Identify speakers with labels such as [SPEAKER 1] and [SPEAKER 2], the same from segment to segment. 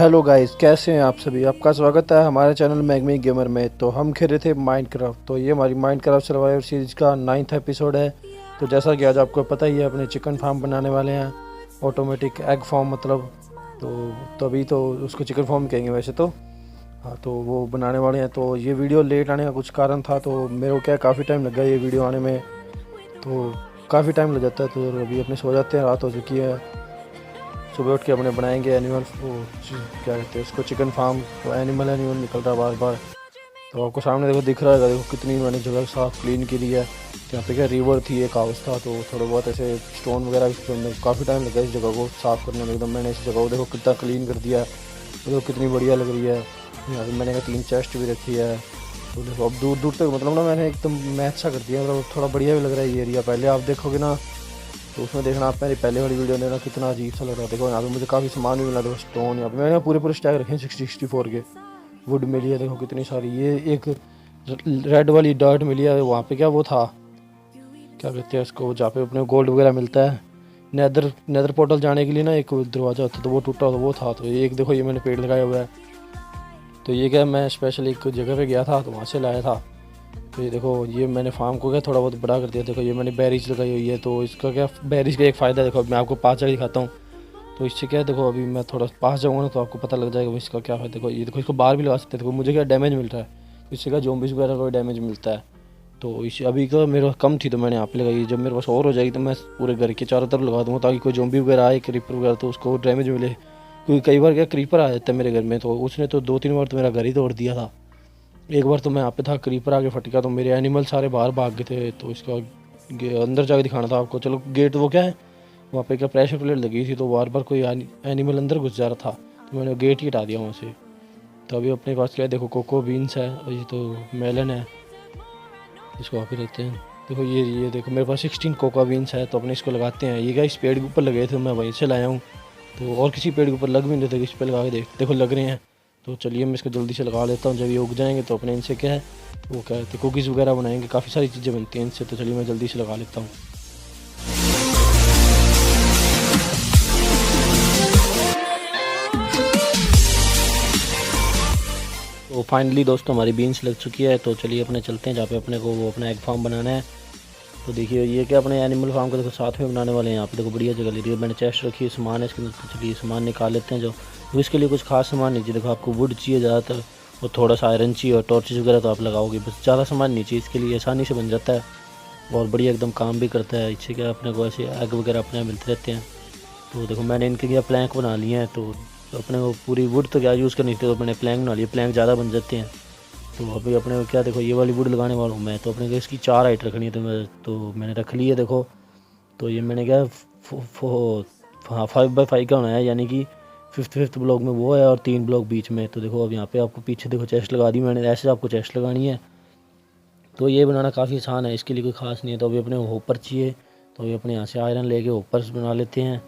[SPEAKER 1] Hello guys, कैसे हैं आप सभी। आपका स्वागत है हमारे चैनल मैगमी गेमर में। तो हम खेल रहे थे माइनक्राफ्ट। तो ये हमारी माइनक्राफ्ट सर्वाइवर सीरीज का 9th एपिसोड है। तो जैसा कि आज आपको पता ही है, अपने चिकन फार्म बनाने वाले हैं, ऑटोमेटिक एग फार्म मतलब। तो अभी तो उसको चिकन फार्म कहेंगे वैसे तो। हाँ, तो वो बनाने वाले हैं। तो ये वीडियो लेट आने का कुछ कारण था, तो मेरे को क्या काफ़ी टाइम लग गया ये वीडियो आने में। तो काफ़ी टाइम लग जाता है। तो अभी अपने सो जाते हैं, रात हो चुकी है। सुबह उठ के अपने बनाएंगे एनिमल, वो क्या कहते हैं उसको, चिकन फार्म। वो एनिमल निकल रहा है बार बार। तो आपको सामने देखो दिख रहा है, देखो कितनी मैंने जगह साफ क्लीन की ली है। यहाँ पे क्या रिवर थी, एक हाउस था, तो थोड़े बहुत ऐसे स्टोन वगैरह भी, काफ़ी टाइम लगा इस जगह को साफ़ करने में। एकदम मैंने इस जगह को देखो कितना क्लीन कर दिया। तो देखो कितनी बढ़िया लग रही है। यहाँ पे मैंने 3 चेस्ट भी रखी है। तो देखो अब दूर दूर तक मतलब ना मैंने एकदम मैच सा कर दिया, मतलब थोड़ा बढ़िया भी लग रहा है ये एरिया। पहले आप देखोगे ना तो उसमें देखना, आप मेरी पहले वाली वीडियो देखना, कितना अजीब सा लग रहा है। देखो यहाँ पे मुझे काफ़ी सामान भी मिला। देखो स्टोन, यहाँ पे मैंने पूरे स्टैक रखे हैं 64 के। वुड मिली है देखो कितनी सारी। ये एक रेड वाली डर्ट मिली है। वहाँ पे क्या वो था, क्या कहते हैं उसको, जहाँ पे अपने गोल्ड वगैरह मिलता है। नेदर पोर्टल जाने के लिए ना एक दरवाज़ा होता है, तो वो टूटा हुआ वो था। तो एक देखो ये मैंने पेड़ लगाया हुआ है। तो ये क्या, मैं स्पेशल एक जगह पे गया था तो वहाँ से लाया था। तो ये देखो, ये मैंने फार्म को क्या थोड़ा बहुत बड़ा कर दिया। देखो ये मैंने बैरीज लगाई हुई है। तो इसका क्या, बैरीज का एक फ़ायदा देखो, मैं आपको पास जाकर दिखाता हूँ। तो इससे क्या है, देखो अभी मैं थोड़ा पास जाऊँगा ना तो आपको पता लग जाएगा इसका क्या है। देखो ये देखो, इसको बाहर भी लगा सकते हैं। देखो मुझे क्या डैमेज मिल रहा है, इससे क्या ज़ॉम्बीज़ वगैरह को डैमेज मिलता है। तो इस अभी का मेरे पास कम थी तो मैंने यहाँ पे लगाई। जब मेरे पास और हो जाएगी तो मैं पूरे घर के चारों तरफ लगा दूँगा, ताकि कोई ज़ॉम्बी वगैरह आए, क्रीपर वगैरह, तो उसको डैमेज मिले। क्योंकि कई बार क्या क्रीपर आ जाता है मेरे घर में, तो उसने तो 2-3 बार तो मेरा घर ही तोड़ दिया था। एक बार तो मैं यहाँ पे था, क्रीपर आके फट गया, तो मेरे एनिमल सारे बाहर भाग गए थे। तो इसका अंदर जाके दिखाना था आपको। चलो गेट वो क्या है, वहाँ पे क्या प्रेशर प्लेट लगी थी, तो बार बार कोई एनिमल अंदर घुस जा रहा था, तो मैंने गेट ही हटा दिया वहाँ से। तो अभी अपने पास क्या है, देखो कोको बीन्स है, और ये तो मेलन है, इसको आप ही रखते हैं। देखो ये देखो मेरे पास 16 कोका बीन्स है। तो अपने इसको लगाते हैं। ये क्या इस पेड़ के ऊपर लगे थे, मैं वहीं से लाया हूँ। तो और किसी पेड़ के ऊपर लग भी नहीं थे, इस पे लगा के देखो लग रहे हैं। तो चलिए मैं इसको जल्दी से लगा लेता हूँ। जब ये उग जाएंगे तो अपने इनसे क्या है, वो क्या कहते हैं, कुकीज़ वगैरह बनाएंगे, काफ़ी सारी चीज़ें बनती हैं इनसे। तो चलिए मैं जल्दी से लगा लेता हूँ। तो फाइनली दोस्तों हमारी बीन्स लग चुकी है। तो चलिए अपने चलते हैं जहाँ पे अपने को वो अपना एग फार्म बनाना है। तो देखिए ये क्या, अपने एनिमल फार्म को देखो साथ में बनाने वाले हैं। यहाँ पे देखो बढ़िया जगह ले रही है, मैंने चेस्ट रखी है, सामान है इसके अंदर। तो चलिए सामान निकाल लेते हैं। जो तो इसके लिए कुछ खास सामान नहीं चाहिए। देखो आपको वुड चाहिए ज़्यादातर, और थोड़ा सा आयरन चाहिए, और टॉर्चेस वगैरह तो आप लगाओगे, बस ज़्यादा सामान नहीं चाहिए। इसके लिए आसानी से बन जाता है और बढ़िया एकदम काम भी करता है। इससे क्या अपने को ऐसे एग वगैरह अपने मिलते रहते हैं। तो देखो मैंने इनके क्या प्लैंक बना लिए हैं। तो अपने को पूरी वुड तो क्या यूज़ करनी थी, तो मैंने प्लैंक बना लिए, प्लैंक ज़्यादा बन जाते हैं। तो अभी अपने को क्या, देखो ये वाली वुड लगाने वाला हूँ मैं। तो अपने को इसकी 4 हाइट रखनी है, मैंने रख ली है देखो। तो ये मैंने क्या, हाँ 5x5 का होना है, यानी कि फिफ्थ ब्लॉक में वो है और 3 ब्लॉक बीच में। तो देखो अब यहाँ पे आपको पीछे देखो चेस्ट लगा दी मैंने, ऐसे आपको चेस्ट लगानी है। तो ये बनाना काफ़ी आसान है, इसके लिए कोई ख़ास नहीं है। तो अभी अपने होपर चाहिए, तो अभी अपने यहाँ से आयरन लेके होपर्स बना लेते हैं।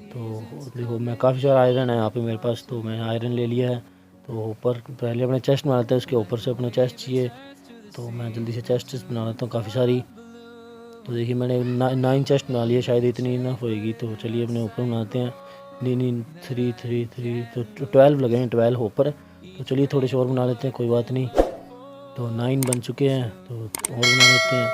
[SPEAKER 1] तो देखो मैं काफ़ी सारा आयरन है यहाँ पे मेरे पास, तो मैंने आयरन ले लिया है। तो ऊपर पहले अपने चेस्ट बनाते हैं, उसके ऊपर से अपने चेस्ट चाहिए। तो मैं जल्दी से चेस्ट बना लेता हूँ काफ़ी सारी। तो देखिए मैंने 9 चेस्ट बना लिए, शायद इतनी इनफ होएगी। तो चलिए अपने ऊपर बनाते हैं। नहीं 3 तो 12 लगे हैं, 12 होपर। तो चलिए थोड़े से और बना लेते हैं, कोई बात नहीं। तो 9 बन चुके हैं, तो और बना लेते हैं।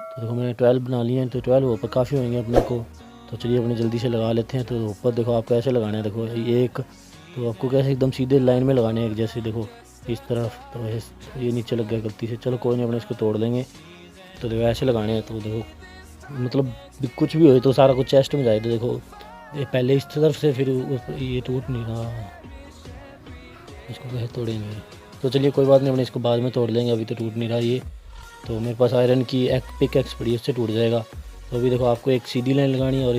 [SPEAKER 1] तो देखो मैंने 12 बना लिए हैं, तो 12 होपर काफ़ी होंगे अपने को। तो चलिए अपने जल्दी से लगा लेते हैं। तो ऊपर देखो आपको ऐसे लगाना है, देखो ये एक, तो आपको कैसे एकदम सीधे लाइन में लगाने हैं, एक जैसे देखो इस तरफ। तो ऐसे ये नीचे लग गया गलती से, चलो कोई नहीं, अपने इसको तोड़ लेंगे। तो देखो ऐसे लगाने हैं। तो देखो मतलब कुछ भी हो तो सारा कुछ चेस्ट में जाए। तो देखो ये पहले इस तरफ से, फिर ये टूट नहीं रहा, इसको कैसे तोड़ेंगे। तो चलिए कोई बात नहीं, अपने इसको बाद में तोड़ लेंगे, अभी तो टूट नहीं रहा ये। तो मेरे पास आयरन की एक पिक पड़ी है, उससे टूट जाएगा। तो अभी देखो आपको एक सीधी लाइन लगानी है, और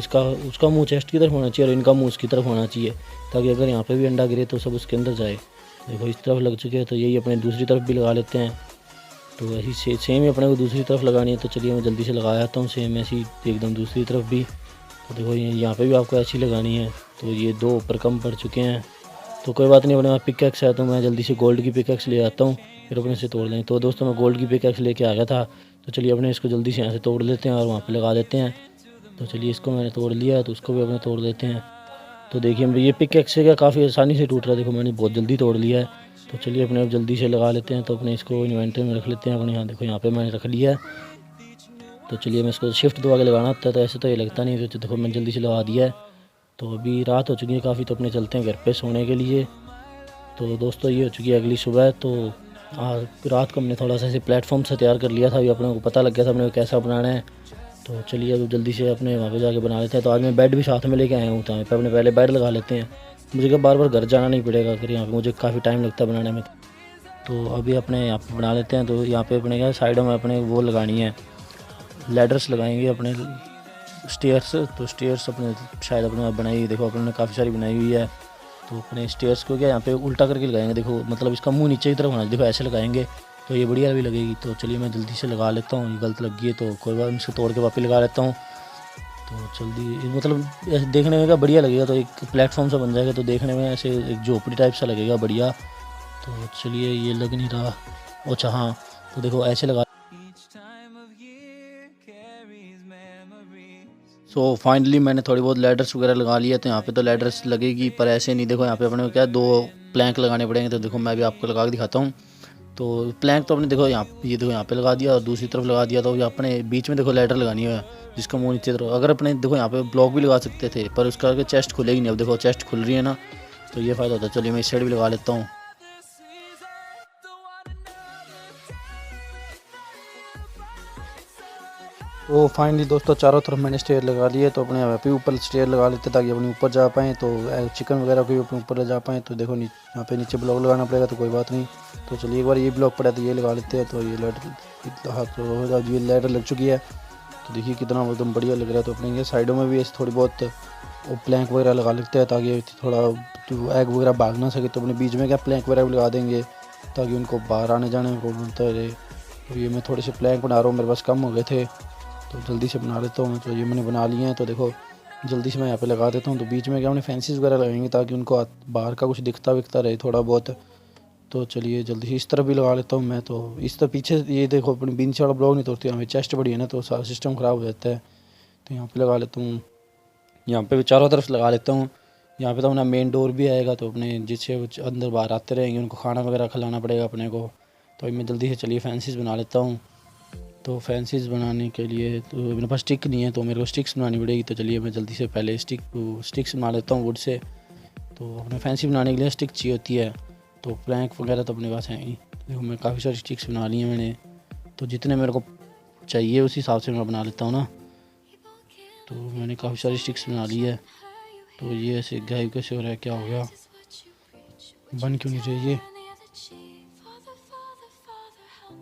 [SPEAKER 1] उसका मुंह चेस्ट की तरफ होना चाहिए और इनका मुंह उसकी तरफ होना चाहिए, ताकि अगर यहाँ पे भी अंडा गिरे तो सब उसके अंदर जाए। देखो इस तरफ लग चुके हैं, तो यही अपने दूसरी तरफ भी लगा लेते हैं। तो ऐसी सेम ही अपने को दूसरी तरफ लगानी है। तो चलिए मैं जल्दी से लगा आता हूँ सेम ऐसी एकदम दूसरी तरफ भी। तो देखो यहाँ पे भी आपको ऐसी लगानी है। तो ये 2 ऊपर कम पड़ चुके हैं, तो कोई बात नहीं, अपने पास पिकैक्स है, तो मैं जल्दी से गोल्ड की पिकैक्स ले आता हूँ, फिर अपने से तोड़ लेंगे। तो दोस्तों मैं गोल्ड की पिकैक्स लेके आ गया था। तो चलिए अपने इसको जल्दी से यहाँ से तोड़ लेते हैं और वहाँ पे लगा देते हैं। तो चलिए इसको मैंने तोड़ लिया है, तो उसको भी अपने तोड़ लेते हैं। तो देखिए ये पिक एक्स से क्या काफ़ी आसानी से टूट रहा है। देखो मैंने बहुत जल्दी तोड़ लिया है। तो चलिए अपने अब जल्दी से लगा लेते हैं। तो अपने इसको इन्वेंटरी में रख लेते हैं अपने यहाँ। देखो यहाँ पे मैंने रख लिया है। तो चलिए मैं इसको शिफ्ट दबा के लगाना होता है, तो ऐसे तो ये लगता नहीं है। तो देखो मैंने जल्दी से लगा दिया है। तो अभी रात हो चुकी है काफ़ी, तो अपने चलते हैं घर पे सोने के लिए। तो दोस्तों ये हो चुकी है अगली सुबह। तो रात को हमने थोड़ा सा ऐसे प्लेटफॉर्म से तैयार कर लिया था। अभी अपने को पता लग गया था अपने को कैसा बनाना है। तो चलिए अब जल्दी से अपने वहाँ पे जाके बना लेते हैं। तो आज मैं बेड भी साथ में लेके आया हूँ। तो यहाँ पे अपने पहले बेड लगा लेते हैं। मुझे क्या बार बार घर जाना नहीं पड़ेगा, अगर यहाँ पे मुझे काफ़ी टाइम लगता है बनाने में। तो अभी अपने यहाँ पे बना लेते हैं। तो यहाँ पे अपने क्या साइडों में अपने वो लगानी है, लैडर्स लगाएंगे अपने स्टेयर्स। तो स्टेयर्स अपने शायद अपने बनाई, देखो अपने काफ़ी सारी बनाई हुई है। तो अपने स्टेयर्स को क्या यहाँ पे उल्टा करके लगाएंगे। देखो मतलब इसका मुंह नीचे की तरफ होना, देखो ऐसे लगाएंगे तो ये बढ़िया भी लगेगी। तो चलिए मैं जल्दी से लगा लेता हूँ। ये गलत लग गई है तो कोई बात, इसको तोड़ के वापस लगा लेता हूँ। तो जल्दी मतलब ऐसे देखने में क्या बढ़िया लगेगा। तो एक प्लेटफॉर्म सा बन जाएगा, तो देखने में ऐसे एक झोपड़ी टाइप सा लगेगा बढ़िया। तो चलिए ये लग नहीं रहा। अच्छा हाँ, तो देखो ऐसे लगा। सो फाइनली मैंने थोड़ी बहुत लैडर्स वगैरह लगा लिया। तो यहाँ पे तो लैडर्स लगेगी, पर ऐसे नहीं। देखो यहाँ पे अपने को क्या 2 प्लैंक लगाने पड़ेंगे। तो देखो मैं भी आपको लगा के दिखाता हूँ। तो प्लैंक तो अपने देखो यहाँ, ये देखो यहाँ पे लगा दिया और दूसरी तरफ लगा दिया। तो यहाँ अपने बीच में देखो लैडर लगानी है जिसका मुँह नीचे तरफ। अगर अपने देखो यहाँ पे ब्लॉक भी लगा सकते थे, पर उसका चेस्ट खुलेगी नहीं। अब देखो चेस्ट खुल रही है ना, तो ये फ़ायदा होता है। चलिए मैं इस साइड भी लगा लेता हूँ। तो फाइनली दोस्तों चारों तरफ मैंने स्टेयर लगा लिए। तो अपने यहाँ पे ऊपर स्टेयर लगा लेते ताकि अपने ऊपर जा पाएँ, तो चिकन वगैरह को भी अपने ऊपर ले जा पाएँ। तो देखो यहाँ पे नीचे ब्लॉक लगाना पड़ेगा, तो कोई बात नहीं। तो चलिए एक बार ये ब्लॉक पड़ा तो ये लगा लेते हैं। तो ये लैडर, हाँ तो ये लैडर लग चुकी है। तो देखिए कितना एकदम बढ़िया लग रहा है। तो अपने ये साइडों में भी ऐसे थोड़ी बहुत प्लैंक वगैरह लगा लेते हैं ताकि थोड़ा एग वगैरह भाग ना सके। तो अपने बीच में क्या प्लैंक वगैरह भी लगा देंगे ताकि उनको बाहर आने जाने में प्रॉब्लम होता रहे। तो ये मैं थोड़े से प्लैंक बना रहा हूँ, मेरे पास कम हो गए थे तो जल्दी से बना लेता हूँ। तो ये मैंने बना लिए हैं। तो देखो जल्दी से मैं यहाँ पे लगा देता हूँ। तो बीच में क्या हमने फैंसीज वगैरह लगाएंगे ताकि उनको बाहर का कुछ दिखता रहे थोड़ा बहुत। तो चलिए जल्दी से इस तरफ भी लगा लेता हूँ मैं। तो इस तरफ पीछे ये देखो अपनी बीच वाला ब्लॉक नहीं तोड़ती, हमें चेस्ट बड़ी है ना, तो सारा सिस्टम ख़राब हो जाता है। तो यहाँ पे लगा लेता हूँ, यहाँ पे भी चारों तरफ लगा लेता हूँ। यहाँ पे तो अपना मेन डोर भी आएगा, तो अपने जिससे अंदर बाहर आते रहेंगे उनको खाना वगैरह खिलाना पड़ेगा अपने को। तो मैं जल्दी से चलिए फैंसीज बना लेता हूँ। तो फैंसीज बनाने के लिए तो मेरे पास स्टिक नहीं है, तो मेरे को स्टिक्स बनानी पड़ेगी। तो चलिए मैं जल्दी से पहले स्टिक्स बना लेता हूँ वुड से। तो अपने फैंसी बनाने के लिए स्टिक चाहिए होती है। तो प्लैंक वगैरह तो अपने पास है ही। देखो मैं काफ़ी सारी स्टिक्स बना ली हैं मैंने। तो जितने मेरे को चाहिए उस हिसाब से मैं बना लेता हूँ ना। तो मैंने काफ़ी सारी स्टिक्स बना ली है। तो ये ऐसे गायब कैसे हो रहा है, क्या हो गया, बन क्यों नहीं रही? ये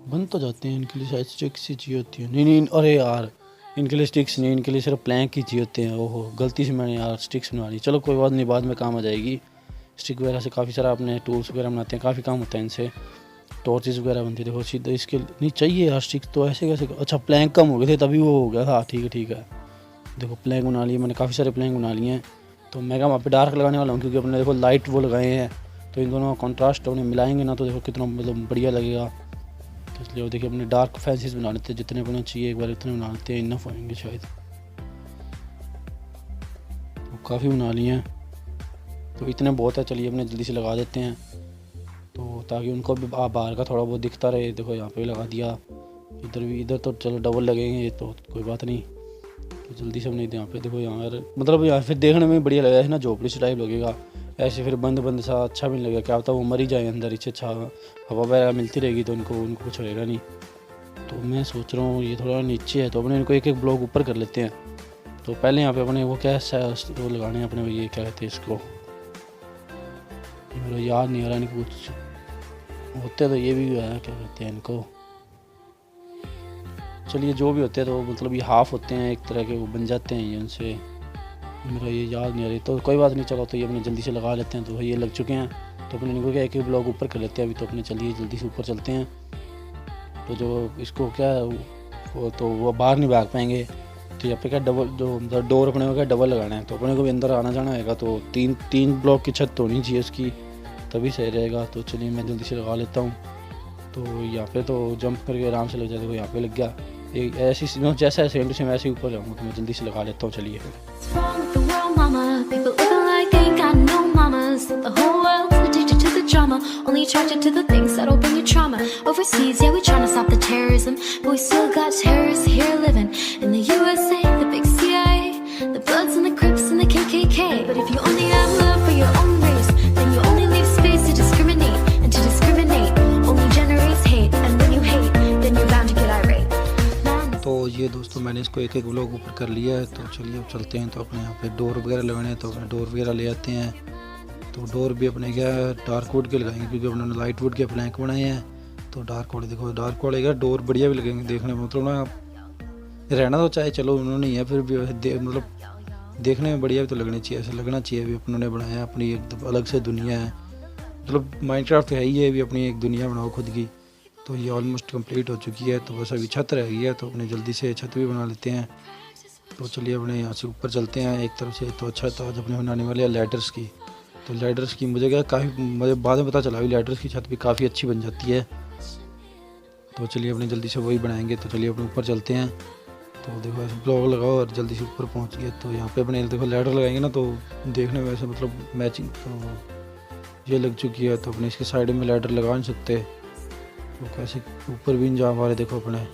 [SPEAKER 1] बन तो जाते हैं, इनके लिए शायद स्टिक्स ही चाहिए होती है। नहीं अरे यार इनके लिए स्टिक्स नहीं, इनके लिए सिर्फ प्लैंक ही चाहिए होते हैं। ओहो गलती से मैंने यार स्टिक्स बना ली। चलो कोई बात नहीं, बाद में काम आ जाएगी। स्टिक वगैरह से काफ़ी सारा अपने टूल्स वगैरह बनाते हैं, काफ़ी काम होता है इनसे। टॉर्चेस वगैरह बनती है। देखो सीधा इसके नहीं चाहिए यार स्टिक्स, तो ऐसे कैसे? अच्छा प्लैंक कम हो गए थे तभी वो हो गया था। ठीक है। देखो प्लैंक बना लिए मैंने, काफ़ी सारे प्लैंक बना लिए हैं। तो मैं वहाँ पे डार्क लगाने वाला हूँ क्योंकि अपने देखो लाइट वो लगाए हैं। तो इन दोनों का कॉन्ट्रास्ट अपने मिलाएंगे ना, तो देखो कितना मतलब बढ़िया लगेगा। तो इसलिए देखिए अपने डार्क फैंसीज बना लेते हैं, जितने बने चाहिए एक बार इतने बना लेते हैं, इनफ होंगे शायद। तो काफ़ी बना लिए हैं, तो इतने बहुत है। चलिए अपने जल्दी से लगा देते हैं तो ताकि उनको भी बाहर का थोड़ा बहुत दिखता रहे। देखो यहाँ पे भी लगा दिया, इधर भी, इधर तो चलो डबल लगेंगे तो कोई बात नहीं। तो जल्दी से हमने यहाँ पे देखो यहाँ मतलब यहाँ फिर देखने में बढ़िया लगेगा है ना, झोपड़ी से टाइप लगेगा ऐसे। फिर बंद सा अच्छा भी नहीं लगेगा, क्या होता है वो मर ही जाए अंदर, इससे अच्छा हवा वगैरह मिलती रहेगी तो उनको कुछ रहेगा नहीं। तो मैं सोच रहा हूँ ये थोड़ा नीचे है तो अपने इनको एक ब्लॉक ऊपर कर लेते हैं। तो पहले यहाँ पे अपने वो क्या वो लगाने हैं अपने, ये क्या कहते हैं इसको, मेरा याद नहीं आ रहा। इनको कुछ होते तो ये भी है, क्या कहते हैं इनको, चलिए जो भी होते हैं तो मतलब ये हाफ होते हैं एक तरह के, वो बन जाते हैं ये उनसे, मेरा ये याद नहीं आ रही। तो कोई बात नहीं, चलो तो ये अपने जल्दी से लगा लेते हैं। तो ये लग चुके हैं, तो अपने इनको क्या एक ब्लॉक ऊपर कर लेते हैं अभी। तो अपने चलिए जल्दी से ऊपर चलते हैं। तो जो इसको क्या वो तो वो बाहर नहीं भाग पाएंगे। तो यहाँ पे क्या डबल जो डोर अपने को क्या डबल लगाना है, तो अपने को भी अंदर आना जाना आएगा। तो तीन ब्लॉक की छत तो होनी चाहिए उसकी, तभी सही रहेगा। तो चलिए मैं जल्दी से लगा लेता हूँ। तो यहाँ पे तो जंप करके आराम से लग जाए। देखो यहाँ पे लग गया, एक ऐसी जैसा है सेम टू सेम ऐसे ऊपर जाऊँगा। तो मैं जल्दी से लगा लेता हूँ। चलिए
[SPEAKER 2] drama, only attracted to the things that'll bring you trauma. Overseas, yeah, we tryna stop the terrorism, but we still got terrorists here living in the USA, the big CIA, the Bloods and the Crips and the KKK. But if you only have love for your own race, then you only leave space to discriminate, and to discriminate only generates hate, and when you hate, then you're bound to get irate.
[SPEAKER 1] तो ये दोस्तों मैंने इसको एक एक vlog ऊपर कर लिया है। तो चलिए अब चलते हैं। तो अपने यहाँ पे डोर वगैरह लगाने हैं, तो अपने डोर वगैरह ले आते हैं। तो डोर भी अपने क्या डार्क वुड के लगाएंगे, क्योंकि अपने लाइट वुड के प्लैंक बनाए हैं। तो डार्क वुड देखो, डार्क वुड लगेगा, डोर बढ़िया भी लगेंगे देखने में। मतलब ना रहना तो चाहे चलो उन्होंने ही है, फिर भी मतलब देखने में बढ़िया भी तो लगनी चाहिए, ऐसा लगना चाहिए भी अपनों ने बनाया, अपनी एक अलग से दुनिया है। मतलब माइनक्राफ्ट है ही है भी, अपनी एक दुनिया बनाओ खुद की। तो ये ऑलमोस्ट कंप्लीट हो चुकी है। तो बस अभी छत रह गई है, तो अपने जल्दी से छत भी बना लेते हैं। तो चलिए अपने यहाँ से ऊपर चलते हैं एक तरफ से। तो छत आज अपने बनाने वाले हैं लैडर्स की। तो लैडर्स की मुझे क्या काफ़ी मुझे बाद में पता चला भी लैडर्स की छत भी काफ़ी अच्छी बन जाती है। तो चलिए अपने जल्दी से वही बनाएंगे। तो चलिए अपने ऊपर चलते हैं। तो देखो ऐसे ब्लॉक लगाओ और जल्दी से ऊपर पहुँच गए। तो यहाँ पे अपने देखो लैडर लगाएंगे ना, तो देखने में ऐसे मतलब मैचिंग तो ये लग चुकी है। तो अपने इसके साइड में लैडर लगा नहीं सकते, तो कैसे ऊपर भी नहीं जा पा रहे देखो अपने।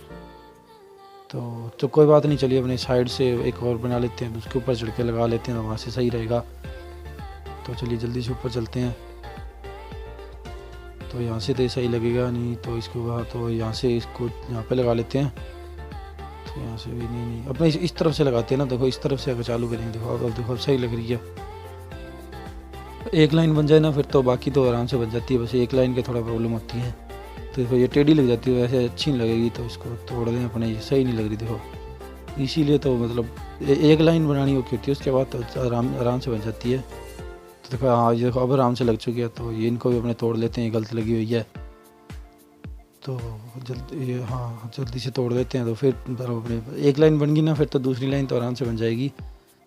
[SPEAKER 1] तो कोई बात नहीं, चलिए अपने साइड से एक और बना लेते हैं, उसके ऊपर चढ़ के लगा लेते हैं, तो वहाँ से सही रहेगा। तो चलिए जल्दी से ऊपर चलते हैं। तो यहाँ से तो सही लगेगा नहीं, तो इसके बाद तो यहाँ से इसको यहाँ पे लगा लेते हैं। तो यहाँ से भी नहीं अपने इस तरफ से लगाते हैं ना। देखो इस तरफ से अगर चालू करेंगे, देखो अब देखो अब सही लग रही है। एक लाइन बन जाए ना फिर तो बाकी तो आराम से बन जाती है, बस एक लाइन की थोड़ा प्रॉब्लम होती है। तो देखो ये टेढ़ी लग जाती है, वैसे अच्छी नहीं लगेगी। तो इसको तोड़ दें अपने, ये सही नहीं लग रही देखो। इसीलिए तो मतलब एक लाइन बनानी होती है, उसके बाद तो आराम से बन जाती है। तो देखो हाँ ये देखो अब आराम से लग चुकी है। तो ये इनको भी अपने तोड़ लेते हैं, गलत लगी हुई है। तो जल्दी से तोड़ देते हैं। तो फिर अपने एक लाइन बन गई ना, फिर तो दूसरी लाइन तो आराम से बन जाएगी,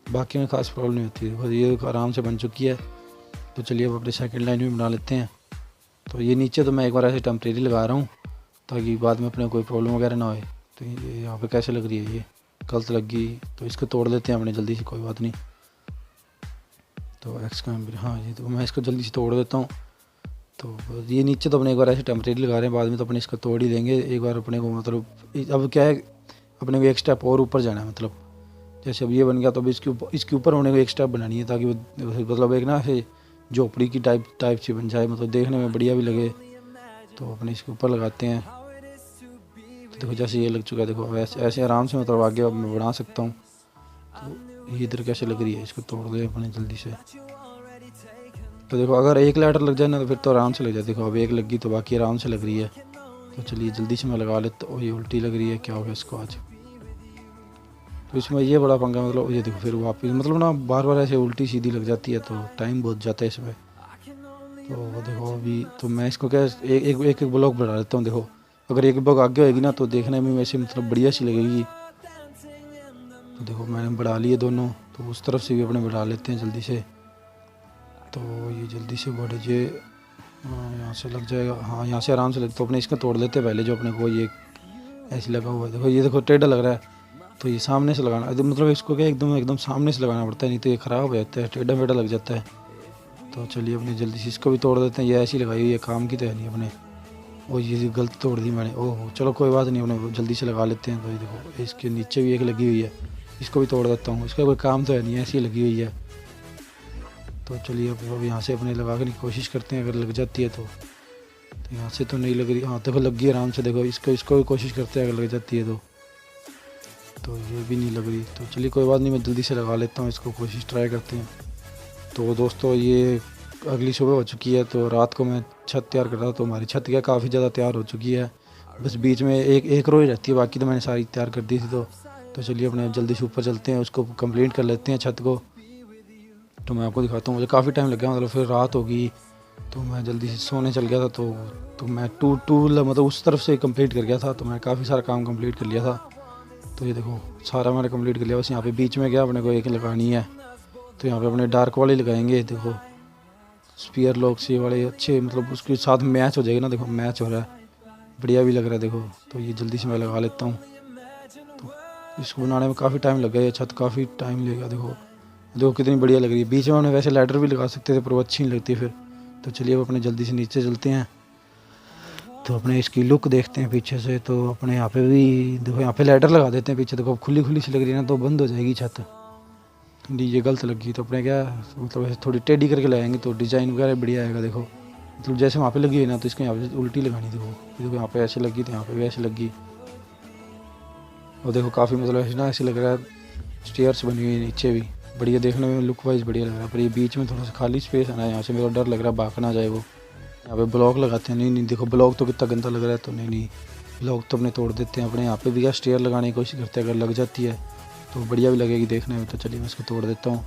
[SPEAKER 1] बाकी में खास प्रॉब्लम नहीं होती है। ये आराम से बन चुकी है। तो चलिए अब अपने सेकंड लाइन भी बना लेते हैं। तो ये नीचे तो मैं एक बार ऐसे टेम्परेरी लगा रहा हूँ, ताकि बाद में अपने कोई प्रॉब्लम वगैरह ना होए। तो ये यहाँ पे कैसे लग रही है, ये गलत लग गई। तो इसको तोड़ देते हैं अपने जल्दी से, कोई बात नहीं। तो एक्स का हाँ ये तो मैं इसको जल्दी से तोड़ देता हूँ। तो ये नीचे तो अपने एक बार ऐसे टेम्परेरी लगा रहे हैं, बाद में तो अपने इसको तोड़ ही देंगे एक बार अपने को। मतलब अब क्या है, अपने को एक स्टेप और ऊपर जाना है। मतलब जैसे अब ये बन गया, तो अब इसके ऊपर होने को एक स्टेप बनानी है, ताकि वो मतलब एक ना ऐसे झोपड़ी की टाइप से बन जाए, मतलब देखने में बढ़िया भी लगे। तो अपने इसके ऊपर लगाते हैं। तो देखो जैसे ये लग चुका है, देखो ऐसे आराम से मतलब आगे अब मैं बना सकता हूँ। तो ये इधर कैसे लग रही है, इसको तोड़ दे अपने जल्दी से। तो देखो अगर एक लैडर लग जाए ना, तो फिर तो आराम से लग जाए। देखो अब एक लगी तो बाकी आराम से लग रही है। तो चलिए जल्दी से मैं लगा लेता हूँ। ये उल्टी लग रही है, क्या हो गया इसको आज। तो इसमें ये बड़ा पंगा, मतलब ये देखो फिर वापस मतलब ना बार बार ऐसे उल्टी सीधी लग जाती है, तो टाइम बहुत जाता है इसमें। तो देखो अभी तो मैं इसको क्या एक ब्लॉक बढ़ा लेता हूँ। देखो अगर एक ब्लॉक आगे होएगी ना, तो देखने में वैसे मतलब बढ़िया सी लगेगी। तो देखो मैंने बढ़ा लिए दोनों। तो उस तरफ से भी अपने बढ़ा लेते हैं जल्दी से। तो ये जल्दी से बढ़ जाए, यहाँ से लग जाएगा। हाँ यहाँ से आराम से लग। तो अपने इसको तोड़ लेते हैं पहले, जो अपने को ये ऐसे लगा हुआ है। देखो ये देखो टेढ़ा लग रहा है, तो ये सामने से लगाना, मतलब इसको क्या एकदम सामने से लगाना पड़ता है, नहीं तो ये ख़राब हो जाता है, टेढ़ा मेढ़ा लग जाता है। तो चलिए अपने जल्दी से इसको भी तोड़ देते हैं। ये ऐसी लगाई हुई है, काम की तो है नहीं अपने। और ये गलत तोड़ दी मैंने, ओह चलो कोई बात नहीं, अपने जल्दी से लगा लेते हैं। तो ये देखो इसके नीचे भी एक लगी हुई है, इसको भी तोड़ देता हूँ। इसका कोई काम तो है नहीं, ऐसी लगी हुई है। तो चलिए अब यहाँ से अपने लगाने की कोशिश करते हैं, अगर लग जाती है तो यहाँ से तो नहीं लग रही। हाँ देखो लग गई आराम से। देखो इसको भी कोशिश करते हैं, अगर लग जाती है तो ये भी नहीं लग रही। तो चलिए कोई बात नहीं, मैं जल्दी से लगा लेता हूँ इसको, कोशिश ट्राई करते हैं। तो दोस्तों ये अगली सुबह हो चुकी है। तो रात को मैं छत तैयार कर रहा था, तो हमारी छत क्या काफ़ी ज़्यादा तैयार हो चुकी है। बस बीच में एक रो ही रहती है, बाकी तो मैंने सारी तैयार कर दी थी। तो चलिए अपने जल्दी से ऊपर चलते हैं, उसको कंप्लीट कर लेते हैं छत को। तो मैं आपको दिखाता हूँ, मुझे काफ़ी टाइम लग गया, मतलब फिर रात हो गई। तो मैं जल्दी से सोने चल गया था। तो मैं मतलब उस तरफ से कंप्लीट कर गया था। तो मैं काफ़ी सारा काम कंप्लीट कर लिया था। तो ये देखो सारा मैंने कंप्लीट कर लिया। बस यहाँ पे बीच में क्या अपने को एक लगानी है। तो यहाँ पे अपने डार्क वाले लगाएंगे। देखो स्पीयर लॉक से वाले अच्छे, मतलब उसके साथ मैच हो जाएगा ना। देखो मैच हो रहा है, बढ़िया भी लग रहा है देखो। तो ये जल्दी से मैं लगा लेता हूँ। तो इसको बनाने में काफ़ी टाइम लग गया, ये छत काफ़ी टाइम लेगा। देखो कितनी बढ़िया लग रही है। बीच में हमने वैसे लैडर भी लगा सकते थे, पर वो अच्छी नहीं लगती फिर। तो चलिए अब अपने जल्दी से नीचे चलते हैं। तो अपने इसकी लुक देखते हैं पीछे से। तो अपने यहाँ पे भी देखो, यहाँ पे लैडर लगा देते हैं पीछे। देखो खुली खुली सी लग रही है ना, तो बंद हो जाएगी छत। ये गलत लगी तो अपने क्या मतलब ऐसे थोड़ी टेढ़ी करके लगाएंगे तो डिज़ाइन वगैरह बढ़िया आएगा। देखो मतलब जैसे वहाँ पे लगी है ना, तो इसके यहाँ पे उल्टी लगानी। देखो यहाँ पे ऐसे लगी तो यहाँ पे भी ऐसे लगी। और देखो काफ़ी मतलब ऐसे ना ऐसे लग रहा है स्टेयर्स बनी हुई है नीचे भी, बढ़िया देखने में लुक वाइज बढ़िया लग रहा है। पर ये बीच में थोड़ा सा खाली स्पेस है ना, यहाँ से मेरा डर लग रहा है भाग ना जाए वो। यहाँ पे ब्लॉक लगाते हैं। नहीं देखो ब्लॉक तो कितना गंदा लग रहा है। तो नहीं ब्लॉक तो अपने तोड़ देते हैं। अपने यहाँ पे भी क्या स्टेयर लगाने की कोशिश करते हैं, अगर लग जाती है तो बढ़िया भी लगेगी देखने में। तो चलिए मैं इसको तोड़ देता हूँ।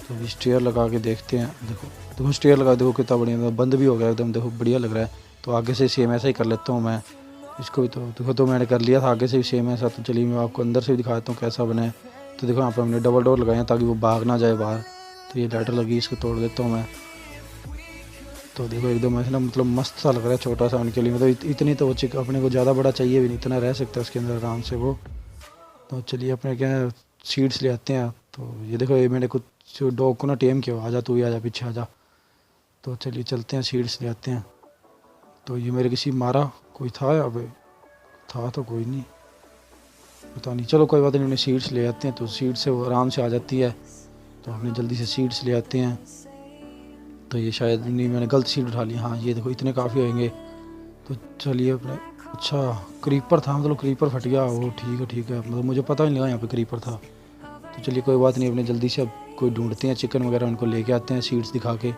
[SPEAKER 1] तो अभी स्टेयर लगा के देखते हैं। देखो स्टेयर लगा, देखो कितना बढ़िया, बंद भी हो गया एकदम। देखो बढ़िया लग रहा है। तो आगे से सेम ऐसा ही कर लेता हूँ मैं इसको भी। तो देखो तो मैंने कर लिया था आगे से भी सेम ऐसा। तो चलिए मैं आपको अंदर से भी दिखा देता हूँ कैसा बना है। तो देखो यहाँ पर हमने डबल डोर लगाए हैं ताकि वो भाग ना जाए बाहर। तो ये लैडर लगी, इसको तोड़ देता हूँ मैं। तो देखो एकदम ऐसा ना मतलब मस्त सा लग रहा है छोटा सा उनके लिए। मतलब इतनी तो वो अपने को ज़्यादा बड़ा चाहिए भी नहीं, इतना रह सकता है उसके अंदर आराम से वो। तो चलिए अपने क्या सीड्स ले आते हैं। तो ये देखो ये मैंने कुछ डॉग को ना टेम किया। आजा तू भी, आजा पीछे आजा। तो चलिए चलते हैं सीड्स ले आते हैं। तो ये मेरे किसी मारा कोई था यहाँ पे? था तो कोई नहीं, पता नहीं। चलो कोई बात नहीं, उन्हें सीड्स ले आते हैं। तो सीड से वो आराम से आ जाती है। तो हमने जल्दी से सीड्स ले आते हैं। तो ये शायद नहीं, मैंने गलत सीड उठा ली। हाँ ये देखो इतने काफ़ी होंगे। तो चलिए अपने, अच्छा क्रीपर था, मतलब क्रीपर फट गया वो। ठीक है मतलब मुझे पता ही नहीं लगा यहाँ पे क्रीपर था। तो चलिए कोई बात नहीं, अपने जल्दी से अब कोई ढूंढते हैं चिकन वगैरह, उनको लेके आते हैं सीड्स दिखा के।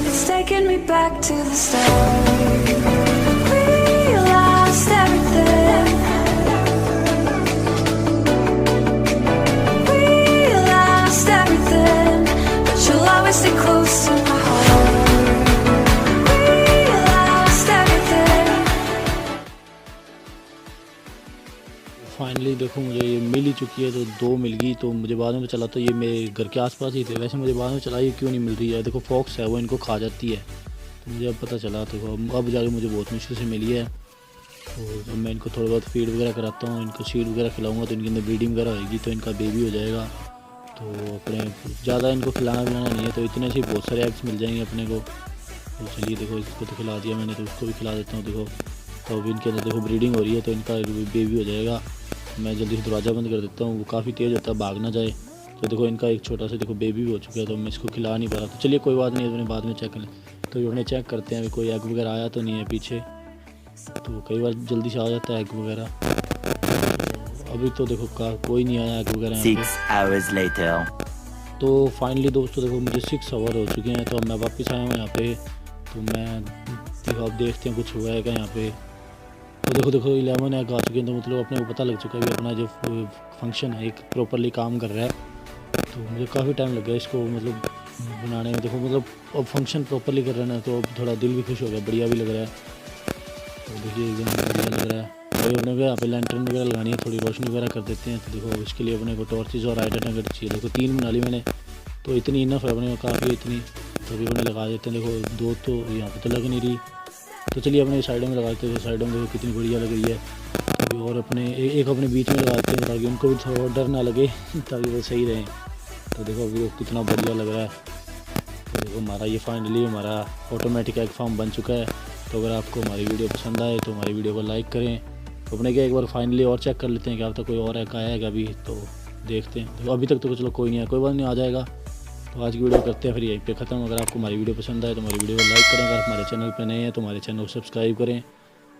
[SPEAKER 3] It's taking me back to the start. We lost everything. We lost everything, but you'll always stay close to my heart. We lost everything.
[SPEAKER 4] Finally देखो मुझे ये मिल ही चुकी है। तो 2 मिल गई। तो मुझे बाद में चला, तो ये मेरे घर के आसपास ही थे। वैसे मुझे बाद में चला ये क्यों नहीं मिल रही है। देखो फॉक्स है वो इनको खा जाती है। तो मुझे अब पता चला। तो अब जाके मुझे बहुत मुश्किल से मिली है। तो अब मैं इनको थोड़ा बहुत फीड वगैरह कराता हूँ, इनको सीड वगैरह खिलाऊंगा तो इनके अंदर ब्रीडिंग वगैरह होगी, तो इनका बेबी हो जाएगा। तो अपने ज़्यादा इनको खिलाना पिलाना नहीं है, तो इतने से बहुत सारे एग्स मिल जाएंगे अपने को। तो चलिए देखो इसको तो खिला दिया मैंने, तो उसको भी खिला देता हूँ। देखो तो अभी इनके अंदर देखो ब्रीडिंग हो रही है, तो इनका बेबी हो जाएगा। मैं जल्दी से दरवाज़ा बंद कर देता हूँ, वो काफ़ी तेज़ होता है, भाग ना जाए। तो देखो इनका एक छोटा सा देखो बेबी भी हो चुका है। तो मैं इसको खिला नहीं पा रहा। तो चलिए कोई बात नहीं, अपने बाद में चेक करें। तो उन्हें चेक करते हैं अभी कोई एग वगैरह आया तो नहीं है पीछे। तो कई बार जल्दी से आ जाता है एग वगैरह। तो अभी तो देखो कोई नहीं आया एग वगैरह।
[SPEAKER 5] 6 hours later.
[SPEAKER 4] तो फाइनली दोस्तों देखो मुझे 6 आवर हो चुके हैं। तो अब मैं वापस आया हूँ यहाँ पे। तो मैं देखो अब देखते हैं कुछ हुआ है क्या यहाँ पे। तो देखो 11 एग आ चुके हैं। तो मतलब अपने को पता लग चुका है कि अपना जो फंक्शन है एक प्रॉपरली काम कर रहा है। तो मुझे काफ़ी टाइम लग गया इसको मतलब बनाने में। देखो मतलब अब फंक्शन प्रॉपरली कर रहे हैं ना, तो अब थोड़ा दिल भी खुश हो गया, बढ़िया भी लग रहा है। तो देखिए एकदम बढ़िया लग रहा है। तो अपने को यहाँ पे लैंटर्न वगैरह लगानी है, थोड़ी रोशनी वगैरह कर देते हैं। तो देखो इसके लिए अपने को टॉर्चेज और लाइटर नगेट चाहिए। देखो 3 बना ली मैंने, तो इतनी इनफ है अपने को, काफ़ी इतनी। तो अभी अपने लगा देते हैं। देखो 2 तो यहाँ पर तो लग नहीं रही। तो चलिए अपने साइडों में लगाते हैं। साइडों में देखो कितनी बढ़िया लग रही है। और अपने एक अपने बीच में लगाते हैं ताकि उनको भी थोड़ा डर ना लगे, ताकि वो सही रहें। तो देखो अभी कितना बढ़िया लग रहा है। तो देखो हमारा ये फाइनली हमारा ऑटोमेटिक एग फार्म बन चुका है। तो अगर आपको हमारी वीडियो पसंद आए तो हमारी वीडियो को लाइक करें। तो अपने क्या एक बार फाइनली और चेक कर लेते हैं कि अब तक कोई और एग आया है अभी। तो देखते हैं। तो अभी तक तो चलो कोई नहीं है, कोई बात नहीं, आ जाएगा। तो आज की वीडियो करते हैं फिर यहीं पे ख़त्म। अगर आपको हमारी वीडियो पसंद आए तो हमारी वीडियो को लाइक करें। अगर हमारे चैनल पर नए हैं तो हमारे चैनल को सब्सक्राइब करें।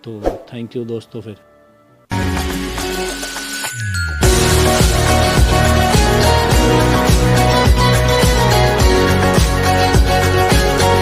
[SPEAKER 4] तो थैंक यू दोस्तों फिर।